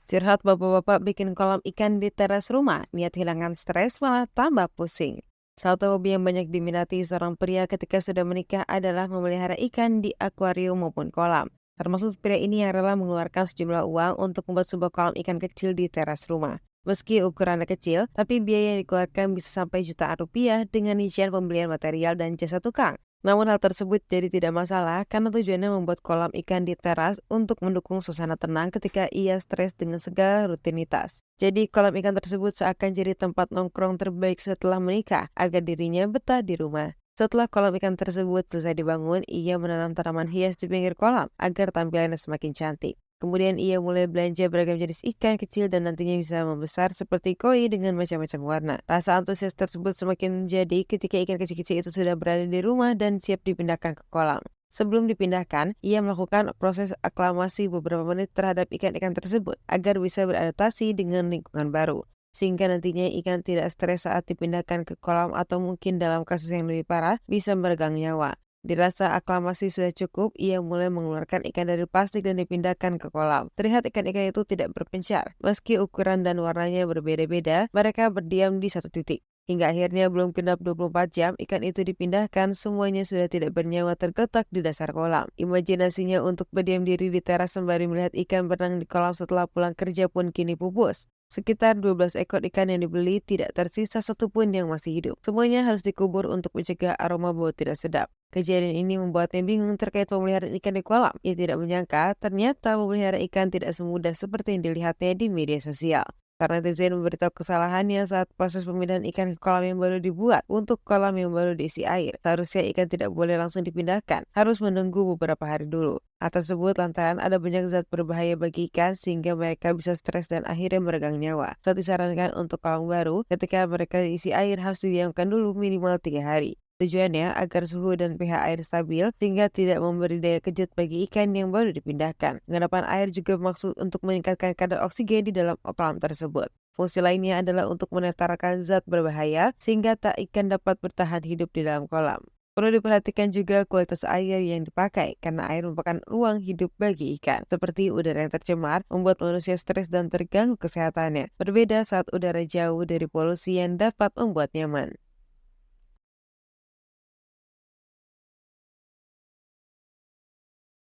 Curhat bapak-bapak bikin kolam ikan di teras rumah, niat hilangkan stres malah tambah pusing. Satu hobi yang banyak diminati seorang pria ketika sudah menikah adalah memelihara ikan di akuarium maupun kolam. Termasuk pria ini yang rela mengeluarkan sejumlah uang untuk membuat sebuah kolam ikan kecil di teras rumah. Meski ukurannya kecil, tapi biaya yang dikeluarkan bisa sampai jutaan rupiah dengan isian pembelian material dan jasa tukang. Namun hal tersebut jadi tidak masalah karena tujuannya membuat kolam ikan di teras untuk mendukung suasana tenang ketika ia stres dengan segala rutinitas. Jadi kolam ikan tersebut seakan jadi tempat nongkrong terbaik setelah menikah agar dirinya betah di rumah. Setelah kolam ikan tersebut selesai dibangun, ia menanam tanaman hias di pinggir kolam agar tampilannya semakin cantik. Kemudian ia mulai belanja beragam jenis ikan kecil dan nantinya bisa membesar seperti koi dengan macam-macam warna. Rasa antusias tersebut semakin menjadi ketika ikan kecil-kecil itu sudah berada di rumah dan siap dipindahkan ke kolam. Sebelum dipindahkan, ia melakukan proses aklamasi beberapa menit terhadap ikan-ikan tersebut agar bisa beradaptasi dengan lingkungan baru. Sehingga nantinya ikan tidak stres saat dipindahkan ke kolam atau mungkin dalam kasus yang lebih parah bisa meregang nyawa. Dirasa aklamasi sudah cukup, ia mulai mengeluarkan ikan dari plastik dan dipindahkan ke kolam. Terlihat ikan-ikan itu tidak berpencar. Meski ukuran dan warnanya berbeda-beda, mereka berdiam di satu titik. Hingga akhirnya belum genap 24 jam, ikan itu dipindahkan, semuanya sudah tidak bernyawa tergeletak di dasar kolam. Imajinasinya untuk berdiam diri di teras sembari melihat ikan berenang di kolam setelah pulang kerja pun kini pupus. Sekitar 12 ekor ikan yang dibeli tidak tersisa satupun yang masih hidup. Semuanya harus dikubur untuk mencegah aroma bau tidak sedap. Kejadian ini membuatnya bingung terkait pemeliharaan ikan di kolam. Ia tidak menyangka ternyata memelihara ikan tidak semudah seperti yang dilihatnya di media sosial. Karena netizen memberitahu kesalahannya saat proses pemindahan ikan ke kolam yang baru dibuat untuk kolam yang baru diisi air. Seharusnya ikan tidak boleh langsung dipindahkan, harus menunggu beberapa hari dulu. Hal tersebut lantaran ada banyak zat berbahaya bagi ikan sehingga mereka bisa stres dan akhirnya meregang nyawa. Saat disarankan untuk kolam baru, ketika mereka diisi air harus didiamkan dulu minimal 3 hari. Tujuannya agar suhu dan pH air stabil sehingga tidak memberi daya kejut bagi ikan yang baru dipindahkan. Pengerapan air juga bermaksud untuk meningkatkan kadar oksigen di dalam kolam tersebut. Fungsi lainnya adalah untuk menetralkan zat berbahaya sehingga tak ikan dapat bertahan hidup di dalam kolam. Perlu diperhatikan juga kualitas air yang dipakai karena air merupakan ruang hidup bagi ikan. Seperti udara yang tercemar membuat manusia stres dan terganggu kesehatannya. Berbeda saat udara jauh dari polusi yang dapat membuat nyaman.